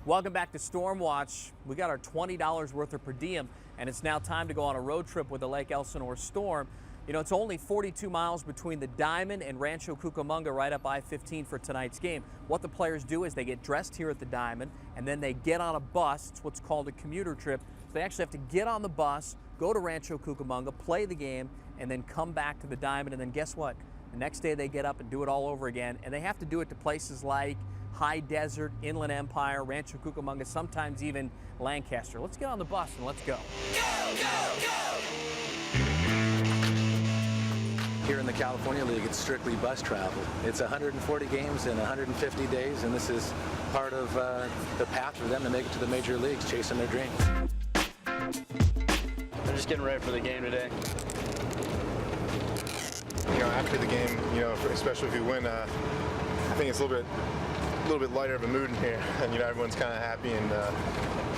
Welcome back to StormWatch. We got our $20 worth of per diem, and it's now time to go on a road trip with the Lake Elsinore Storm. You know, it's only 42 miles between the Diamond and Rancho Cucamonga, right up I-15 for tonight's game. What the players do is they get dressed here at the Diamond, and then they get on a bus. It's what's called a commuter trip. So they actually have to get on the bus, go to Rancho Cucamonga, play the game, and then come back to the Diamond. And then guess what? The next day they get up and do it all over again, and they have to do it to places like High Desert, Inland Empire, Rancho Cucamonga, sometimes even Lancaster. Let's get on the bus and let's go. Go, go, go! Here in the California League, it's strictly bus travel. It's 140 games in 150 days, and this is part of the path for them to make it to the major leagues, chasing their dreams. They're just getting ready for the game today. You know, after the game, you know, especially if we win, I think it's a little bit lighter of a mood in here, and you know, everyone's kind of happy and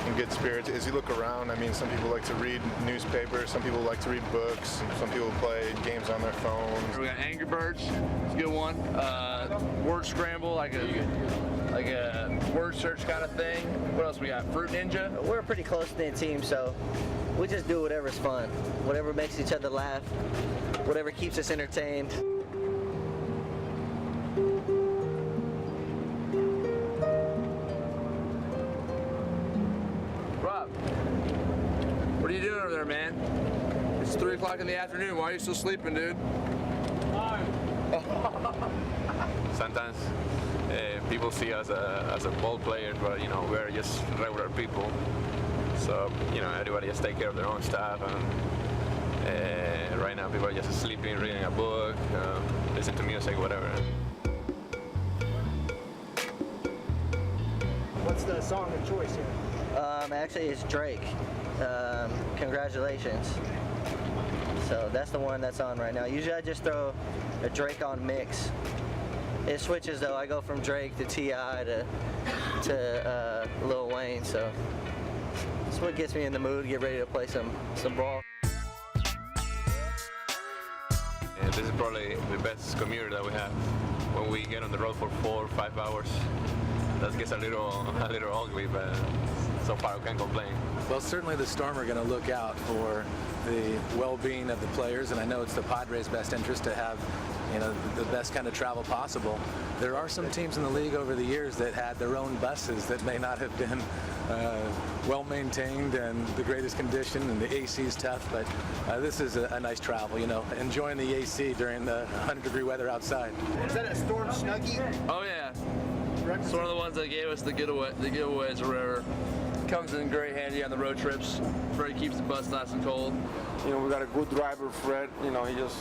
in good spirits. As you look around, I mean, some people like to read newspapers, some people like to read books, some people play games on their phones. We got Angry Birds, it's a good one. Word scramble, like a word search kind of thing. What else we got? Fruit Ninja. We're a pretty close-knit team, so we just do whatever's fun, whatever makes each other laugh, whatever keeps us entertained. Rob, what are you doing over there, man? It's 3 o'clock in the afternoon. Why are you still sleeping, dude? Sometimes people see us as a ball players, but you know, we're just regular people. So you know, everybody just take care of their own stuff. And right now, people are just sleeping, reading a book, listen to music, whatever. What's the song of choice here? Actually, it's Drake. Congratulations. So that's the one that's on right now. Usually I just throw a Drake on mix. It switches though. I go from Drake to T.I. to Lil Wayne. So that's what gets me in the mood to get ready to play some ball. And this is probably the best commuter that we have. When we get on the road for 4 or 5 hours, that gets a little ugly, but so far we can't complain. Well, certainly the Storm are going to look out for the well-being of the players, and I know it's the Padres' best interest to have, you know, the best kind of travel possible. There are some teams in the league over the years that had their own buses that may not have been well-maintained and the greatest condition, and the AC is tough, but this is a nice travel, you know, enjoying the AC during the 100-degree weather outside. Is that a Storm Snuggie? Oh yeah, it's one of the ones that gave us the giveaways or whatever. Comes in great handy on the road trips. Fred keeps the bus nice and cold. You know, we got a good driver, Fred. You know, he's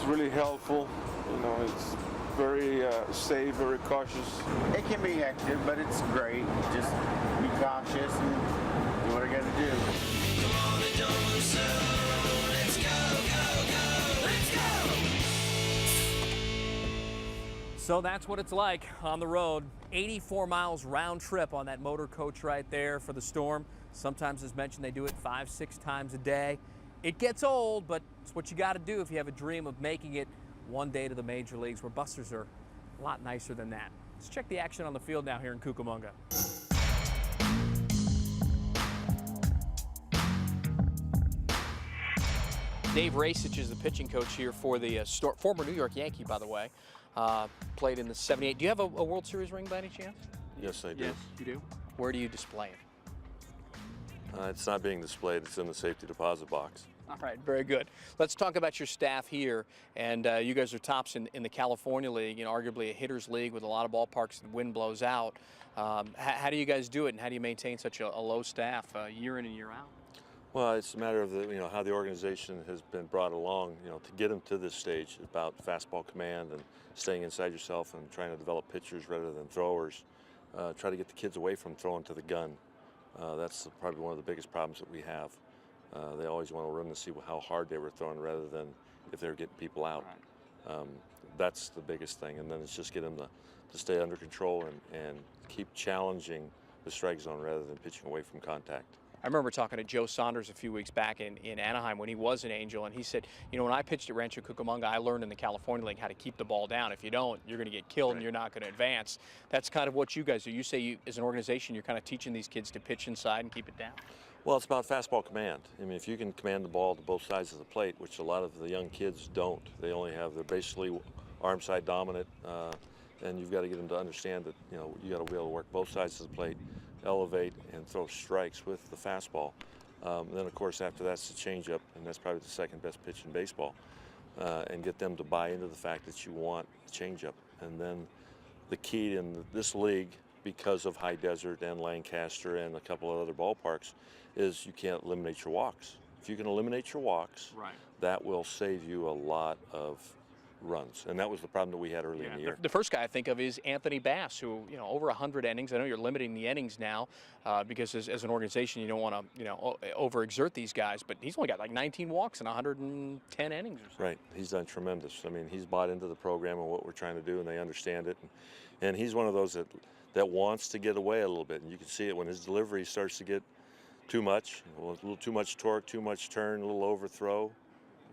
really helpful. You know, it's very safe, very cautious. It can be hectic, but it's great. Just be cautious and do what I gotta do. Come on and don't lose slow. Let's go, go, go, let's go! So that's what it's like on the road. 84 miles round trip on that motor coach right there for the Storm. Sometimes, as mentioned, they do it 5-6 times a day. It gets old, but it's what you got to do if you have a dream of making it one day to the major leagues, where busters are a lot nicer than that. Let's check the action on the field now here in Cucamonga. Dave Racich is the pitching coach here for the Storm, former New York Yankee, by the way. Played in the '78. Do you have a World Series ring by any chance? Yes, I do. Yes, you do. Where do you display it? It's not being displayed. It's in the safety deposit box. All right, very good. Let's talk about your staff here. And you guys are tops in the California League, you know, arguably a hitter's league with a lot of ballparks that the wind blows out. How do you guys do it, and how do you maintain such a low staff year in and year out? Well, it's a matter of how the organization has been brought along, you know, to get them to this stage about fastball command and staying inside yourself and trying to develop pitchers rather than throwers. Try to get the kids away from throwing to the gun. That's probably one of the biggest problems that we have. They always want to run to see how hard they were throwing rather than if they were getting people out. Right. That's the biggest thing, and then it's just get them to stay under control and keep challenging the strike zone rather than pitching away from contact. I remember talking to Joe Saunders a few weeks back in Anaheim when he was an Angel, and he said, you know, when I pitched at Rancho Cucamonga, I learned in the California League how to keep the ball down. If you don't, you're going to get killed and you're not going to advance. That's kind of what you guys do. You say you, as an organization, you're kind of teaching these kids to pitch inside and keep it down. Well, it's about fastball command. I mean, if you can command the ball to both sides of the plate, which a lot of the young kids don't, they're basically arm side dominant, and you've got to get them to understand that, you know, you got to be able to work both sides of the plate, elevate and throw strikes with the fastball. Then, of course, after that's the changeup, and that's probably the second best pitch in baseball, and get them to buy into the fact that you want a changeup. And then the key in this league, because of High Desert and Lancaster and a couple of other ballparks, is you can't eliminate your walks. If you can eliminate your walks, that will save you a lot of runs, and that was the problem that we had early in the year. The first guy I think of is Anthony Bass, who, you know, over 100 innings. I know you're limiting the innings now because as an organization you don't want to, you know, overexert these guys, but he's only got like 19 walks in 110 innings or something. Right, he's done tremendous. I mean, he's bought into the program and what we're trying to do, and they understand it. And he's one of those that wants to get away a little bit, and you can see it when his delivery starts to get too much, a little too much torque, too much turn, a little overthrow.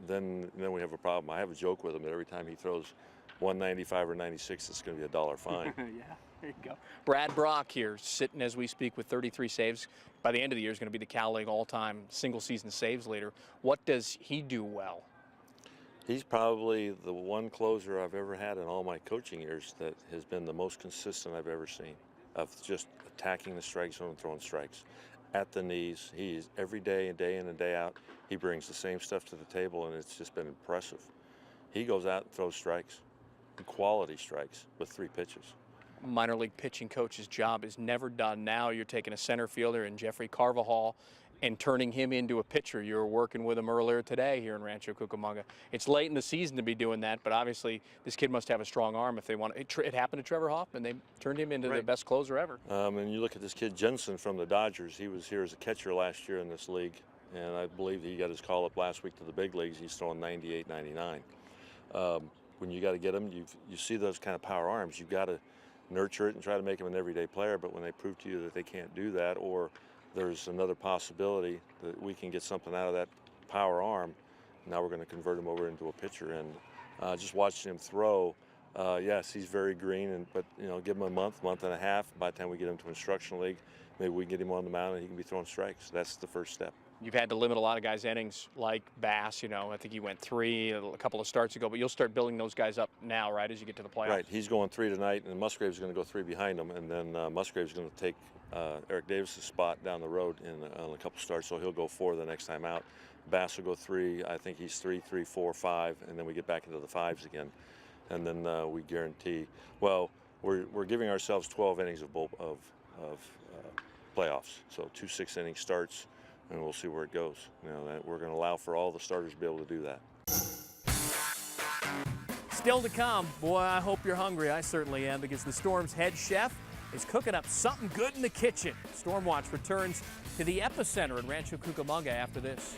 Then we have a problem. I have a joke with him that every time he throws 195 or 96, it's going to be $1 fine. Yeah, there you go. Brad Brock here, sitting as we speak with 33 saves. By the end of the year, is going to be the Cal League all-time single-season saves leader. What does he do well? He's probably the one closer I've ever had in all my coaching years that has been the most consistent I've ever seen of just attacking the strike zone and throwing strikes at the knees. He's every day and day in and day out, he brings the same stuff to the table, and it's just been impressive. He goes out and throws strikes, quality strikes with 3 pitches. Minor league pitching coach's job is never done. Now you're taking a center fielder in Jeffrey Carvajal and turning him into a pitcher. You were working with him earlier today here in Rancho Cucamonga. It's late in the season to be doing that, but obviously this kid must have a strong arm if they want. It happened to Trevor Hoffman. They turned him into the best closer ever. And you look at this kid Jensen from the Dodgers. He was here as a catcher last year in this league, and I believe he got his call up last week to the big leagues. He's throwing 98, 99. When you got to get him, you see those kind of power arms. You've got to nurture it and try to make him an everyday player, but when they prove to you that they can't do that, or there's another possibility that we can get something out of that power arm, now we're going to convert him over into a pitcher. And just watching him throw, yes, he's very green, but you know, give him a month and a half. By the time we get him to instructional league, maybe we can get him on the mound and he can be throwing strikes. That's the first step. You've had to limit a lot of guys' innings, like Bass. You know, I think he went 3 a couple of starts ago, but you'll start building those guys up now, right, as you get to the playoffs? Right, he's going 3 tonight, and Musgrave's going to go 3 behind him, and then Musgrave's going to take Eric Davis's spot down the road in a couple starts, so he'll go 4 the next time out. Bass will go 3. I think he's 3, 4, 5, and then we get back into the 5s again, and then we guarantee. Well, we're giving ourselves 12 innings of playoffs, so 2 6-inning starts, and we'll see where it goes. You know, we're going to allow for all the starters to be able to do that. Still to come. Boy, I hope you're hungry. I certainly am, because the Storm's head chef is cooking up something good in the kitchen. StormWatch returns to the epicenter in Rancho Cucamonga after this.